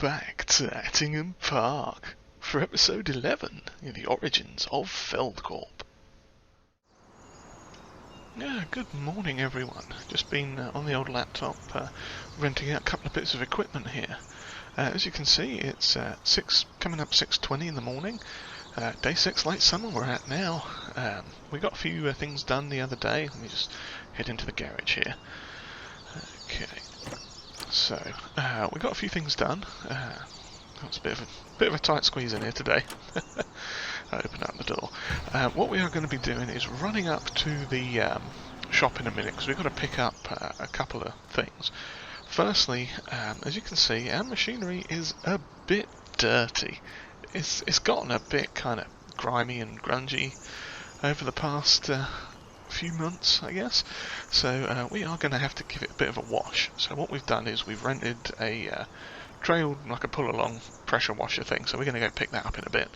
back to Attingham Park for episode 11 in the origins of Feldcorp. Yeah, good morning everyone. Just been on the old laptop renting out a couple of bits of equipment here. As you can see, it's coming up 6:20 in the morning. Day 6 late summer we're at now. We got a few things done the other day. Let me just head into the garage here. Okay. So, we got a few things done. That's a bit of a tight squeeze in here today. I open up the door. What we are going to be doing is running up to the shop in a minute, because we've got to pick up a couple of things. Firstly, as you can see, our machinery is a bit dirty. It's gotten a bit kind of grimy and grungy over the past few months, I guess. So we are going to have to give it a bit of a wash. So what we've done is we've rented a trailed, like a pull-along pressure washer thing, so we're going to go pick that up in a bit.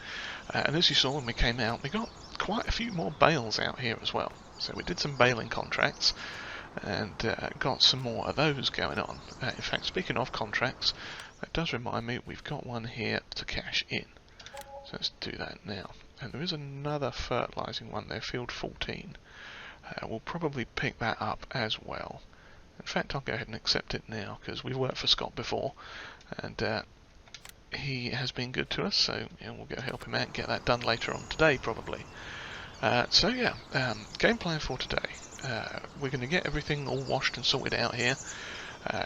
And as you saw when we came out, we got quite a few more bales out here as well. So we did some baling contracts and got some more of those going on. In fact, speaking of contracts, that does remind me we've got one here to cash in. So let's do that now. And there is another fertilising one there, field 14. We'll probably pick that up as well. In fact, I'll go ahead and accept it now, because we've worked for Scott before, and he has been good to us, so yeah, we'll go help him out and get that done later on today, probably. So yeah, game plan for today. We're going to get everything all washed and sorted out here,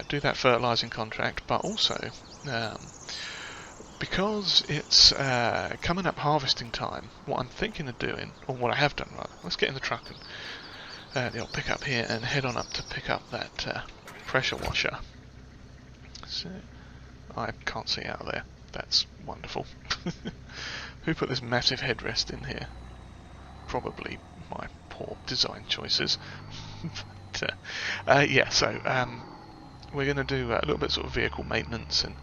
do that fertilising contract, but also, because it's coming up harvesting time, what I'm thinking of doing, or what I have done rather, let's get in the truck and the old pickup here and head on up to pick up that pressure washer. So, I can't see out of there. That's wonderful. Who put this massive headrest in here? Probably my poor design choices. But, yeah, so we're going to do a little bit sort of vehicle maintenance and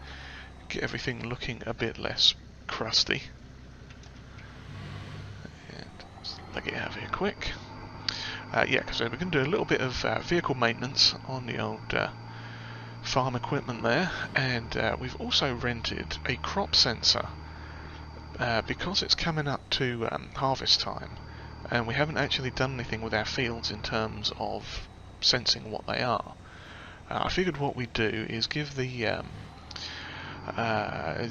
get everything looking a bit less crusty. And just let it out of here quick. Yeah, so we're going to do a little bit of vehicle maintenance on the old farm equipment there, and we've also rented a crop sensor because it's coming up to harvest time, and we haven't actually done anything with our fields in terms of sensing what they are. I figured what we'd do is give the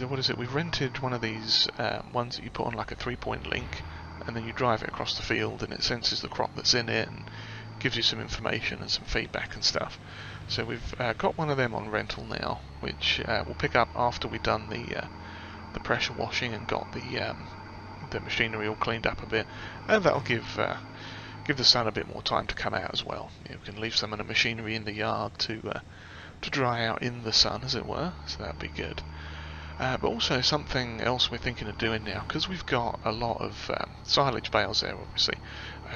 what is it? We've rented one of these ones that you put on like a 3-point link, and then you drive it across the field and it senses the crop that's in it and gives you some information and some feedback and stuff. So we've got one of them on rental now, which we'll pick up after we've done the pressure washing and got the machinery all cleaned up a bit, and that'll give the sun a bit more time to come out as well. You know, we can leave some of the machinery in the yard to dry out in the sun, as it were, so that'll be good. But also something else we're thinking of doing now, because we've got a lot of silage bales there, obviously.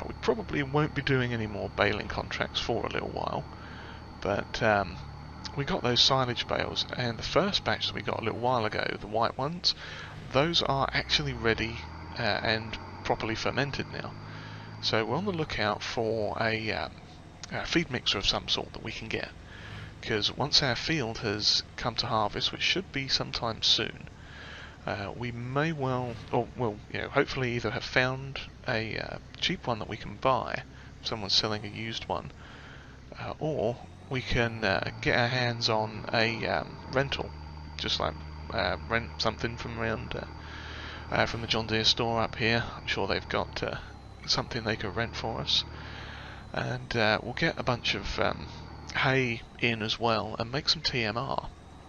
We probably won't be doing any more baling contracts for a little while, but we got those silage bales, and the first batch that we got a little while ago, the white ones, those are actually ready and properly fermented now. So we're on the lookout for a feed mixer of some sort that we can get. Because once our field has come to harvest, which should be sometime soon, we may well, or well, you know, hopefully either have found a cheap one that we can buy, someone's selling a used one, or we can get our hands on a rental, just like rent something from around from the John Deere store up here. I'm sure they've got something they could rent for us, and we'll get a bunch of hay in as well and make some TMR,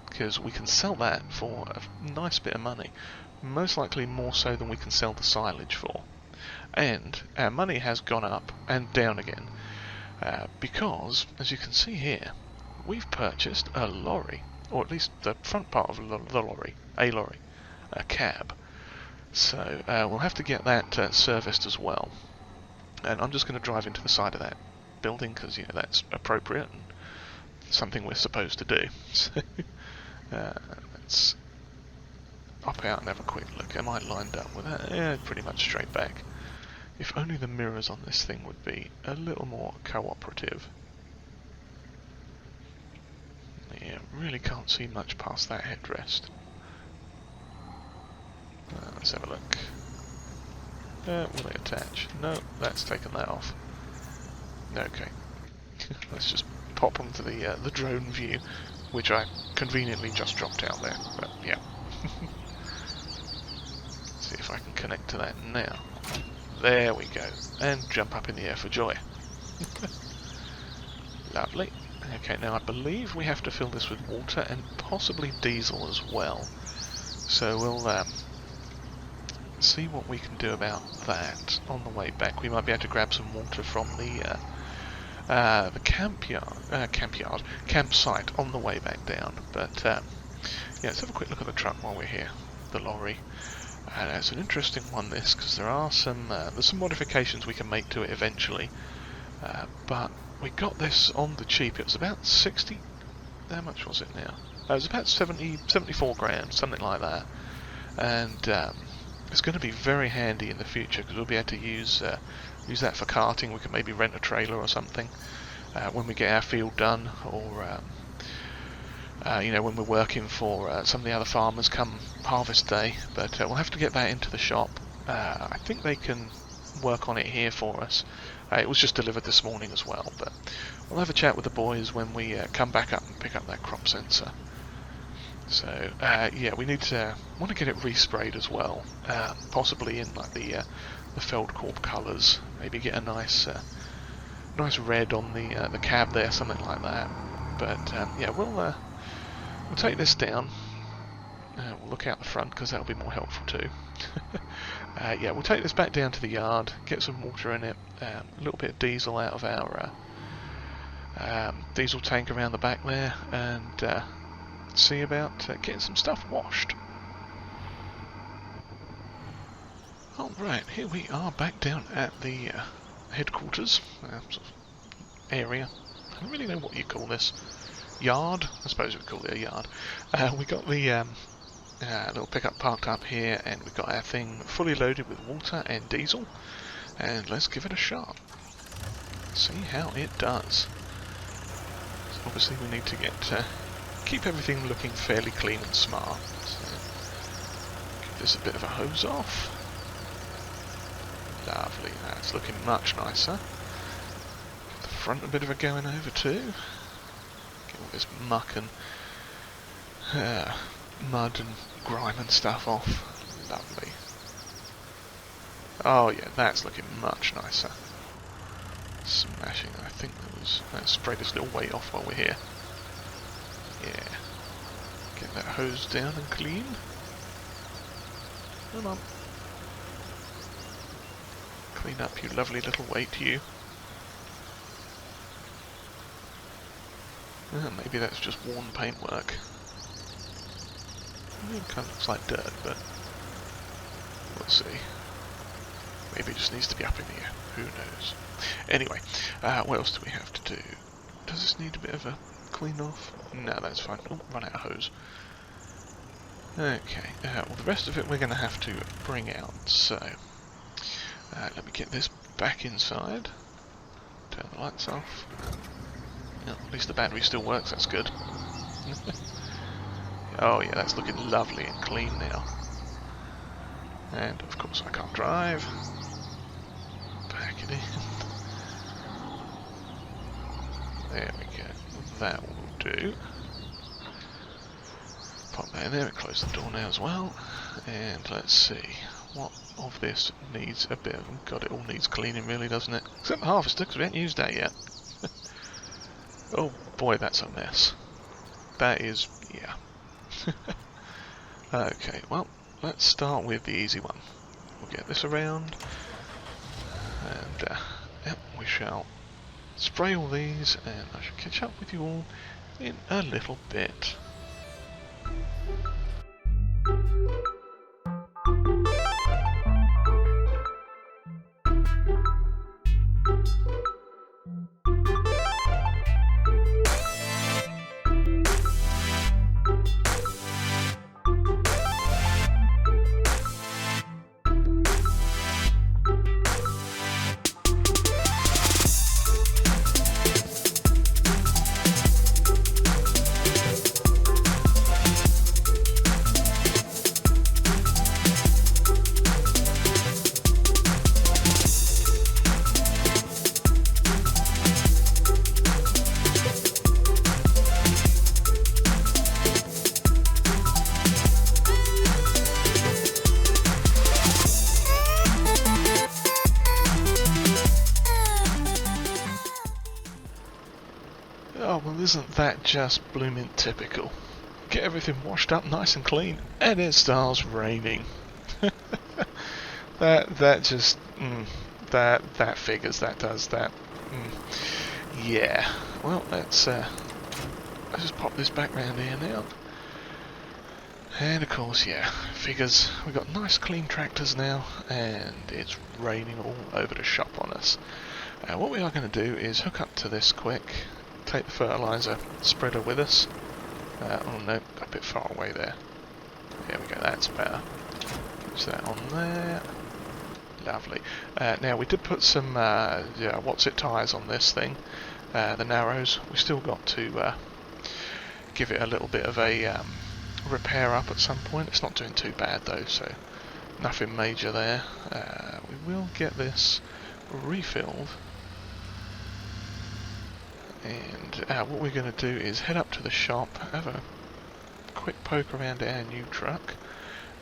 because we can sell that for a nice bit of money, most likely more so than we can sell the silage for. And our money has gone up and down again because, as you can see here, we've purchased a lorry, or at least the front part of the lorry, a cab. So we'll have to get that serviced as well, and I'm just going to drive into the side of that building because, you know, that's appropriate and something we're supposed to do. So let's hop out and have a quick look. Am I lined up with that? Yeah, pretty much straight back. If only the mirrors on this thing would be a little more cooperative. Yeah, really can't see much past that headrest. Let's have a look. Will they attach? No, that's taken that off. Okay. Let's just pop onto the drone view, which I conveniently just dropped out there. But yeah. See if I can connect to that now. There we go. And jump up in the air for joy. Lovely. Okay, now I believe we have to fill this with water and possibly diesel as well. So we'll see what we can do about that on the way back. We might be able to grab some water from the campsite on the way back down. But yeah, let's have a quick look at the truck while we're here. The lorry. It's an interesting one, this, because there are there's some modifications we can make to it eventually. But we got this on the cheap. It was about 60. How much was it now? It was about 74 grand, something like that. And it's going to be very handy in the future because we'll be able to use that for carting. We can maybe rent a trailer or something when we get our field done, or you know, when we're working for some of the other farmers come harvest day. But we'll have to get that into the shop. I think they can work on it here for us. It was just delivered this morning as well, but we'll have a chat with the boys when we come back up and pick up that crop sensor. So yeah, we want to get it resprayed as well, possibly in like the Feldkorb colours. Maybe get a nice red on the cab there, something like that. But yeah, we'll take this down. We'll look out the front because that'll be more helpful too. Yeah, we'll take this back down to the yard, get some water in it, a little bit of diesel out of our diesel tank around the back there, and see about getting some stuff washed. Alright, here we are back down at the headquarters sort of area. I don't really know what you call this. Yard? I suppose we'd call it a yard. We got the little pickup parked up here, and we've got our thing fully loaded with water and diesel, and let's give it a shot. See how it does. So obviously we need to keep everything looking fairly clean and smart. So give this a bit of a hose off. Lovely, that's looking much nicer. Give the front a bit of a going over too. Get all this muck and mud and grime and stuff off. Lovely. Oh yeah, that's looking much nicer. Smashing. I think let's spray this little weight off while we're here. Yeah. Get that hose down and clean. Come on. Clean up, you lovely little weight, you. Maybe that's just worn paintwork. It kind of looks like dirt, but we'll see. Maybe it just needs to be up in the air. Who knows? Anyway, what else do we have to do? Does this need a bit of a clean off? No, that's fine. Oh, run out of hose. Okay, well the rest of it we're going to have to bring out, so let me get this back inside. Turn the lights off. Yeah, at least the battery still works, that's good. Oh yeah, that's looking lovely and clean now. And of course I can't drive. Back it in. There we go. That will do. Pop that in there and close the door now as well. And let's see. What of this needs a bit of... God, it all needs cleaning really, doesn't it? Except the harvester, because we haven't used that yet. Oh boy, that's a mess. That is... yeah. Okay, well, let's start with the easy one. We'll get this around, and yep, we shall spray all these, and I shall catch up with you all in a little bit. Oh, well, isn't that just blooming typical? Get everything washed up nice and clean, and it starts raining. that just that figures. That does that. Yeah. Well, let's just pop this back round here now. And of course, yeah, figures. We've got nice clean tractors now, and it's raining all over the shop on us. What we are going to do is hook up to this quick, take the fertiliser spreader with us. Oh no, a bit far away there. There we go, that's better. Push that on there. Lovely. Now we did put some what's it tyres on this thing, the Narrows. We still got to give it a little bit of a repair up at some point. It's not doing too bad though, so nothing major there. We will get this refilled, and what we're going to do is head up to the shop, have a quick poke around our new truck,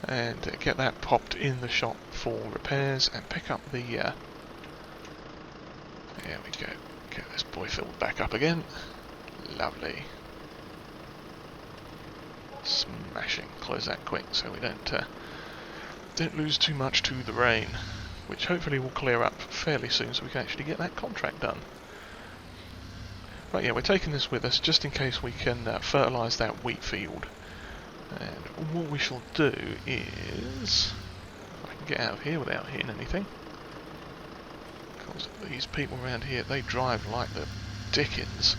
and get that popped in the shop for repairs, and pick up the there we go, get this boy filled back up again. Lovely. Smashing. Close that quick so we don't lose too much to the rain, which hopefully will clear up fairly soon so we can actually get that contract done. But yeah, we're taking this with us just in case we can fertilise that wheat field. And what we shall do is, if I can get out of here without hitting anything, because these people around here, they drive like the dickens.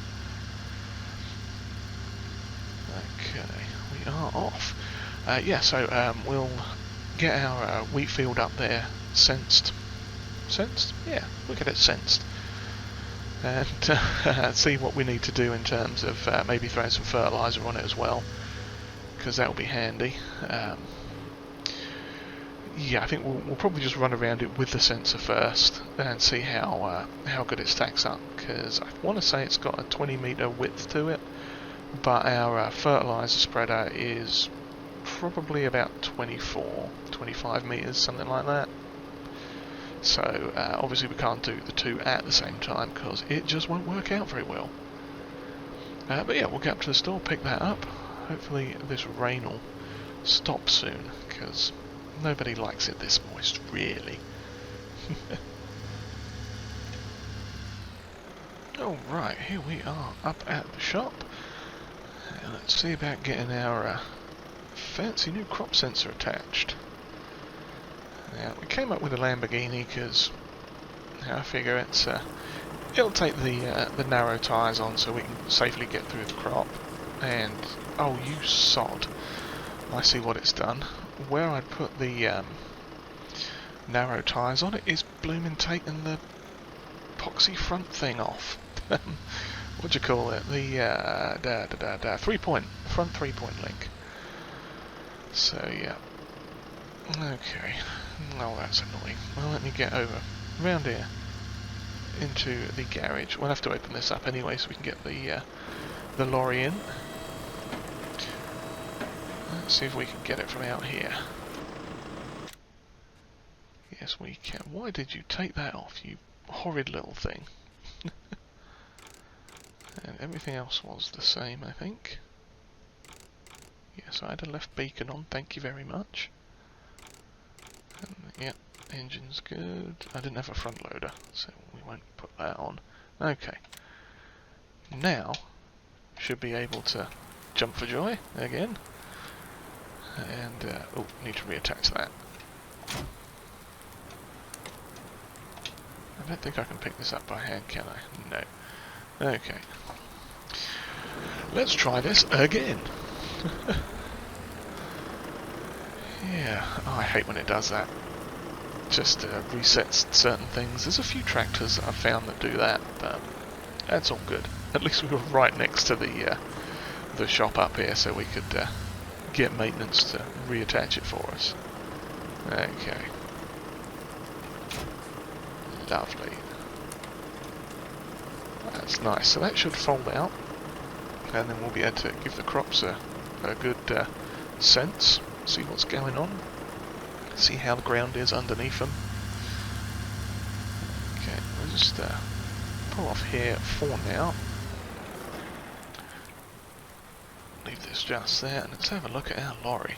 Okay, we are off. Yeah, so we'll get our wheat field up there sensed? Yeah, we'll get it sensed. And see what we need to do in terms of maybe throwing some fertiliser on it as well, because that'll be handy. Yeah, I think we'll probably just run around it with the sensor first and see how good it stacks up, because I want to say it's got a 20 metre width to it, but our fertiliser spreader is probably about 25 metres, something like that. So obviously we can't do the two at the same time because it just won't work out very well. But yeah, we'll get up to the store, pick that up. Hopefully this rain will stop soon, because nobody likes it this moist, really. Alright, here we are up at the shop. And let's see about getting our fancy new crop sensor attached. Now, we came up with a Lamborghini because I figure it'll take the narrow tyres on so we can safely get through the crop. And oh, you sod! I see what it's done. Where I'd put the narrow tyres on, it is blooming taking the epoxy front thing off. What do you call it? The front 3-point link. So yeah. Okay. Oh, that's annoying. Well, let me get over round here into the garage. We'll have to open this up anyway so we can get the lorry in. Let's see if we can get it from out here. Yes, we can. Why did you take that off, you horrid little thing? And everything else was the same, I think. Yes, I had a left beacon on, thank you very much. And, yeah, engine's good. I didn't have a front loader, so we won't put that on. Okay. Now, should be able to jump for joy again. And, oh, need to reattach that. I don't think I can pick this up by hand, can I? No. Okay. Let's try this again. Yeah, oh, I hate when it does that. Just resets certain things. There's a few tractors that I've found that do that, but that's all good. At least we were right next to the shop up here, so we could get maintenance to reattach it for us. Okay. Lovely. That's nice. So that should fold out, and then we'll be able to give the crops a good sense, see what's going on, see how the ground is underneath them. Okay, we'll just pull off here for now. leave this just there, and let's have a look at our lorry.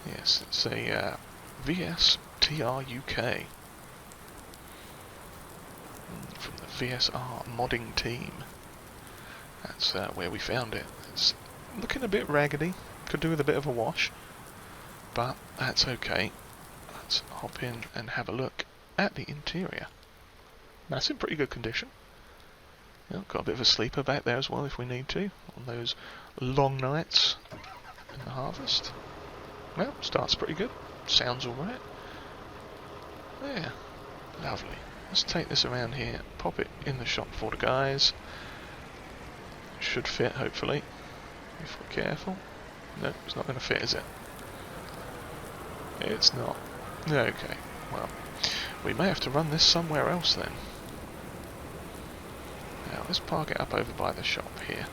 Yes, it's a VSTRUK from the VSR modding team. That's where we found it. It's looking a bit raggedy, could do with a bit of a wash, but that's okay. Let's hop in and have a look at the interior. That's in pretty good condition. Yeah, got a bit of a sleeper back there as well if we need to, on those long nights in the harvest. Well, starts pretty good. Sounds alright. Yeah, lovely. Let's take this around here, pop it in the shop for the guys. Should fit, hopefully, if we're careful. No, it's not going to fit, is it? It's not. Okay, well, we may have to run this somewhere else then. Now, let's park it up over by the shop here.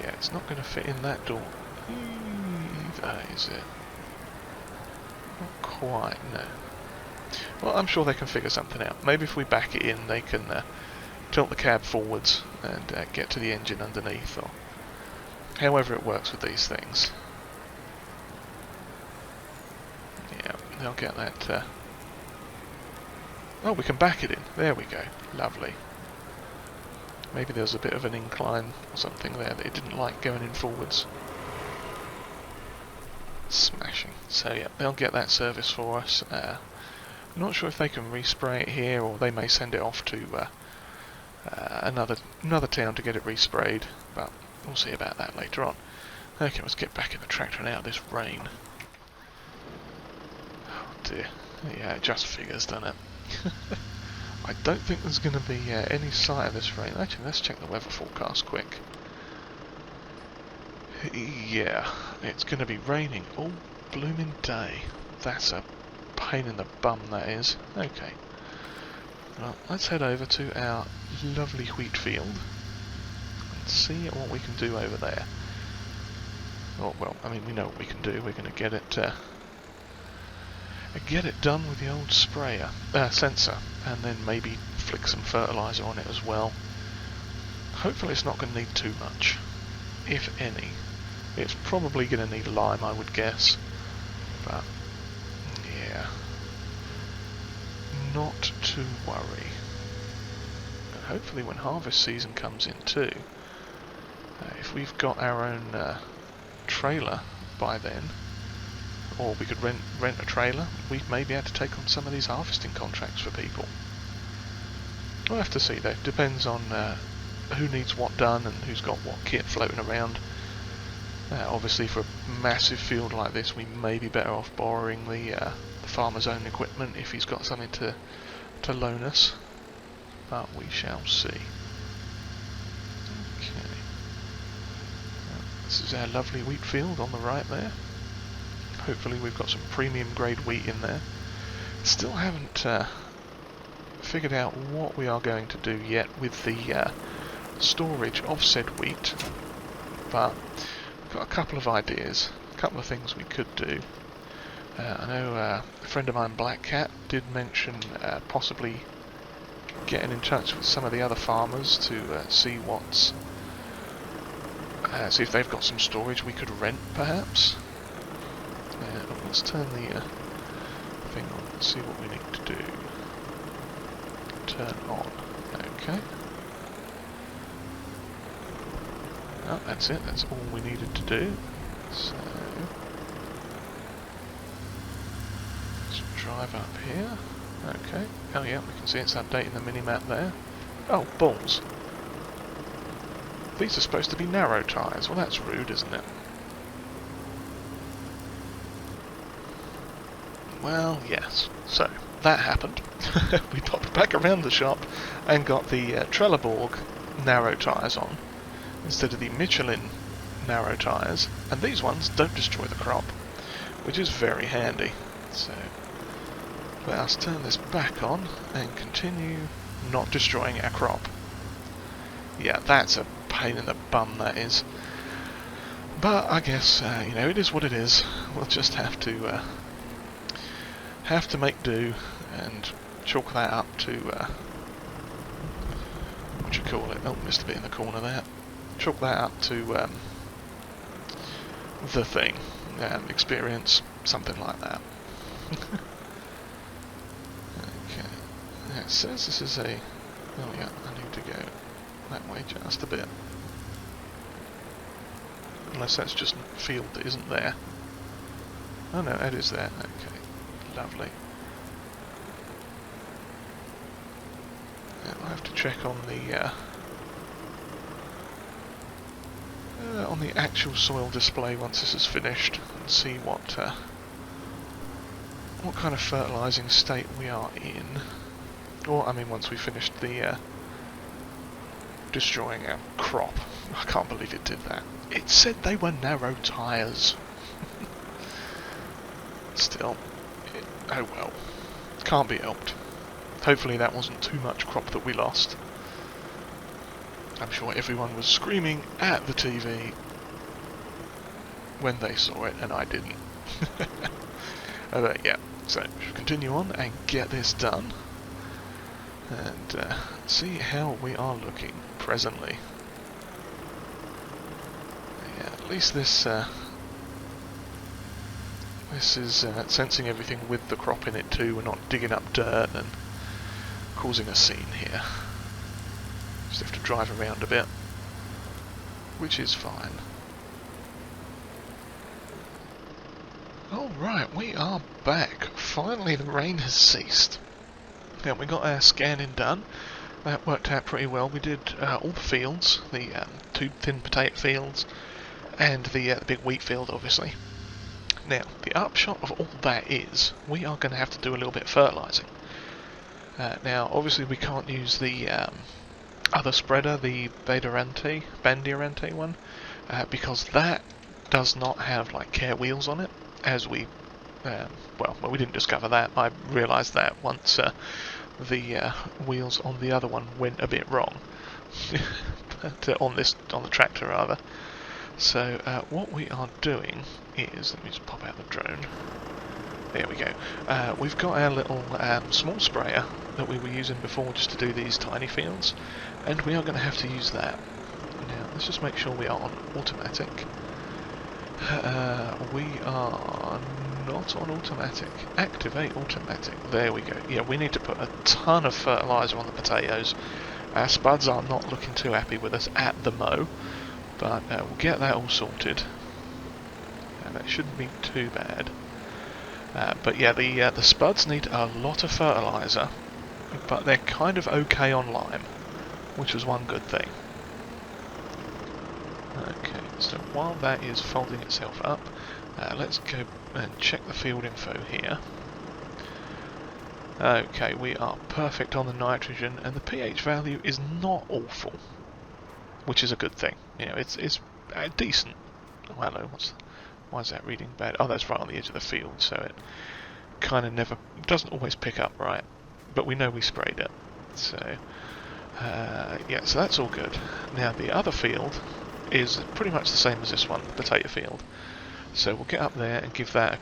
Yeah, it's not going to fit in that door either, is it? Not quite, no. Well, I'm sure they can figure something out. Maybe if we back it in, they can tilt the cab forwards and get to the engine underneath, or however it works with these things. Yeah, they'll get that. Oh, we can back it in. There we go. Lovely. Maybe there's a bit of an incline or something there that it didn't like going in forwards. Smashing. So yeah, they'll get that service for us. I'm not sure if they can respray it here, or they may send it off to another town to get it resprayed, but we'll see about that later on. Okay, let's get back in the tractor and out of this rain. Oh dear. Yeah, it just figures, doesn't it? I don't think there's going to be any sight of this rain. Actually, let's check the weather forecast quick. Yeah, it's going to be raining all blooming day. That's a pain in the bum, that is. Okay. Well, let's head over to our lovely wheat field and see what we can do over there. Oh, well, I mean, we know what we can do. We're going to get it done with the old sprayer, sensor, and then maybe flick some fertilizer on it as well. Hopefully it's not going to need too much, if any. It's probably going to need lime, I would guess, but yeah, not to worry. And hopefully when harvest season comes in too, if we've got our own trailer by then, or we could rent a trailer, we may be able to take on some of these harvesting contracts for people. We'll have to see though. Depends on who needs what done and who's got what kit floating around. Obviously for a massive field like this we may be better off borrowing the farmer's own equipment if he's got something to loan us, but we shall see. Okay. This is our lovely wheat field on the right there. Hopefully we've got some premium grade wheat in there. Still haven't figured out what we are going to do yet with the storage of said wheat, but we've got a couple of ideas, a couple of things we could do. I know a friend of mine, Black Cat, did mention possibly getting in touch with some of the other farmers to see if they've got some storage we could rent, perhaps. Let's turn the thing on and see what we need to do. Turn on. Okay. Oh, that's it. That's all we needed to do. So let's drive up here. Okay. Oh yeah, we can see it's updating the mini-map there. Oh, balls. These are supposed to be narrow tyres. Well, that's rude, isn't it? Well, yes. So, that happened. We popped back around the shop and got the Trelleborg narrow tyres on instead of the Michelin narrow tyres, and these ones don't destroy the crop, which is very handy. So, let us turn this back on and continue not destroying our crop. Yeah, that's a pain in the bum, that is. But I guess, you know, it is what it is. We'll just have to make do and chalk that up to what you call it? Oh, missed a bit in the corner there. Chalk that up to the thing. Experience, something like that. Okay. Yeah, it says this is a... Oh yeah, I need to go that way just a bit. Unless that's just a field that isn't there. Oh no, it is there. Okay, lovely. Yeah, I'll have to check on the actual soil display once this is finished and see what kind of fertilising state we are in. Or, I mean, once we finished the destroying our crop. I can't believe it did that. It said they were narrow tyres. Still, oh well. Can't be helped. Hopefully that wasn't too much crop that we lost. I'm sure everyone was screaming at the TV when they saw it, and I didn't. But yeah, so we'll continue on and get this done. And see how we are looking presently. Yeah, at least this is sensing everything with the crop in it too. We're not digging up dirt and causing a scene here. Just have to drive around a bit, which is fine. Alright, we are back. Finally the rain has ceased. Yeah, we got our scanning done. That worked out pretty well. We did all the fields, the 2 thin potato fields, and the big wheat field, obviously. Now, the upshot of all that is, we are going to have to do a little bit of fertilising. Now, obviously we can't use the other spreader, the Beyore one, because that does not have like care wheels on it, as we well, we didn't discover that. I realised that once the wheels on the other one went a bit wrong. But on the tractor rather. So what we are doing is, let me just pop out the drone. There we go. We've got our little small sprayer that we were using before just to do these tiny fields, and we are going to have to use that. Now, let's just make sure we are on automatic. We are not on automatic. Activate automatic. There we go. Yeah, we need to put a ton of fertiliser on the potatoes. Our spuds are not looking too happy with us at the mo, but we'll get that all sorted. And that shouldn't be too bad. But yeah, the spuds need a lot of fertiliser, but they're kind of okay on lime, which was one good thing. Okay, so while that is folding itself up, let's go and check the field info here. Okay, we are perfect on the nitrogen, and the pH value is not awful, which is a good thing. You know, it's decent. Oh, hello, why is that reading bad? Oh, that's right on the edge of the field, so it kind of doesn't always pick up right, but we know we sprayed it. So, yeah, so that's all good. Now, the other field is pretty much the same as this one, the potato field. So we'll get up there and give that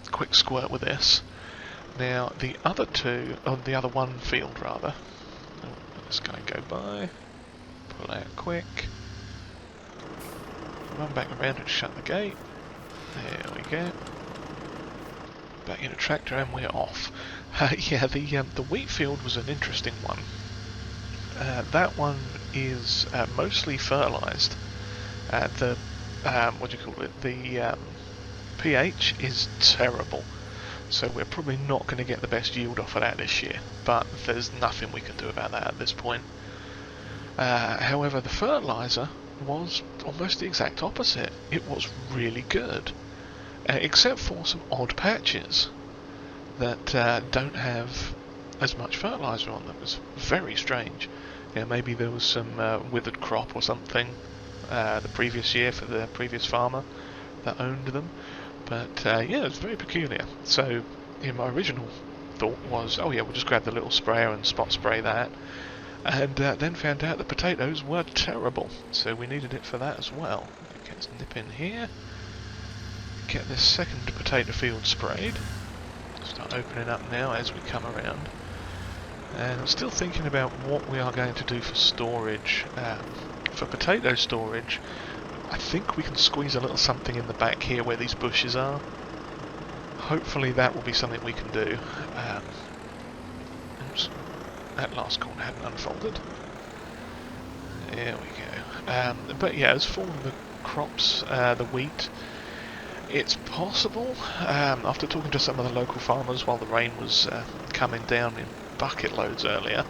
a quick squirt with this. Now, the other one field rather, this guy go by, pull out quick, run back around and shut the gate. There we go. Back in the tractor and we're off. Yeah, the wheat field was an interesting one. That one is mostly fertilised. The what do you call it? The pH is terrible, so we're probably not going to get the best yield off of that this year. But there's nothing we can do about that at this point. However, the fertiliser was almost the exact opposite. It was really good, except for some odd patches that don't have as much fertiliser on them. It's very strange. Yeah, maybe there was some withered crop or something the previous year for the previous farmer that owned them. But yeah, it's very peculiar. So my original thought was, oh yeah, we'll just grab the little sprayer and spot spray that. And then found out the potatoes were terrible, so we needed it for that as well. Okay, let's nip in here, get this second potato field sprayed. Start opening up now as we come around. And I'm still thinking about what we are going to do for storage. For potato storage, I think we can squeeze a little something in the back here where these bushes are. Hopefully that will be something we can do. Oops, that last corner hadn't unfolded. There we go. But yeah, as for the crops, the wheat, it's possible, after talking to some of the local farmers while the rain was coming down in bucket loads earlier,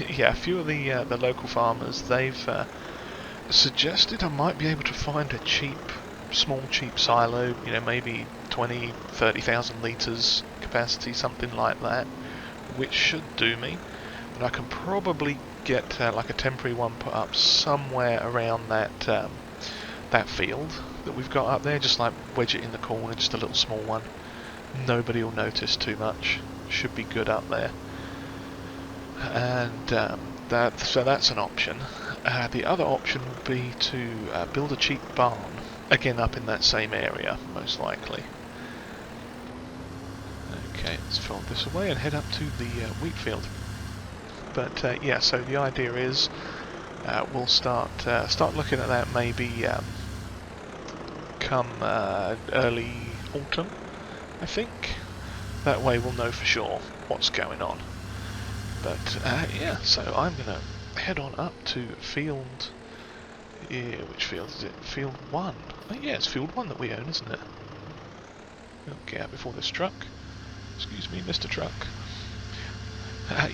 yeah, a few of the local farmers, they've suggested I might be able to find a small cheap silo, you know, maybe 20, 30,000 litres capacity, something like that, which should do me. And I can probably get like a temporary one put up somewhere around that that field that we've got up there, just like wedge it in the corner, just a little small one. Nobody will notice too much. Should be good up there. And so that's an option. The other option would be to build a cheap barn, again up in that same area, most likely. Okay, let's fold this away and head up to the wheat field. But yeah, so the idea is we'll start looking at that maybe come early autumn, I think. That way we'll know for sure what's going on. But yeah, so I'm going to head on up to field... Yeah, which field is it? Field 1. Oh yeah, it's field 1 that we own, isn't it? We'll get out before this truck. Excuse me, Mr. Truck.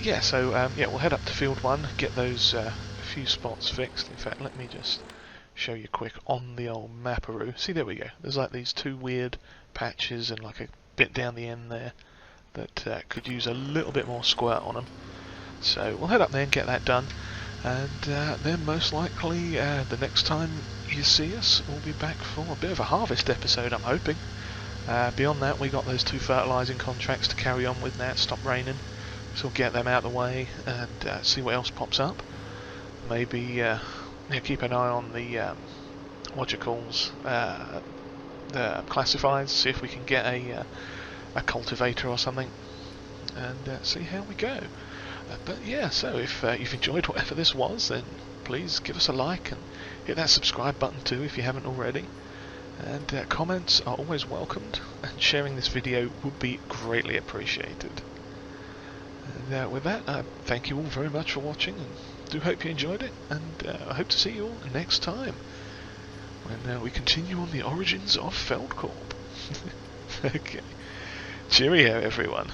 Yeah, so yeah, we'll head up to field 1, get those few spots fixed. In fact, let me just show you quick on the old Mapperoo. See, there we go. There's like these two weird patches and like a bit down the end there that could use a little bit more squirt on them. So we'll head up there and get that done. And then most likely the next time you see us, we'll be back for a bit of a harvest episode, I'm hoping. Beyond that, we got those 2 fertilising contracts to carry on with now. It's stopped raining. So we'll get them out of the way and see what else pops up. Maybe yeah, keep an eye on the the classifieds, see if we can get a cultivator or something, and see how we go. But yeah, so if you've enjoyed whatever this was, then please give us a like and hit that subscribe button too if you haven't already. And comments are always welcomed, and sharing this video would be greatly appreciated. And with that, thank you all very much for watching, and do hope you enjoyed it, and I hope to see you all next time, when we continue on the origins of Feldcorp. Okay, cheerio everyone.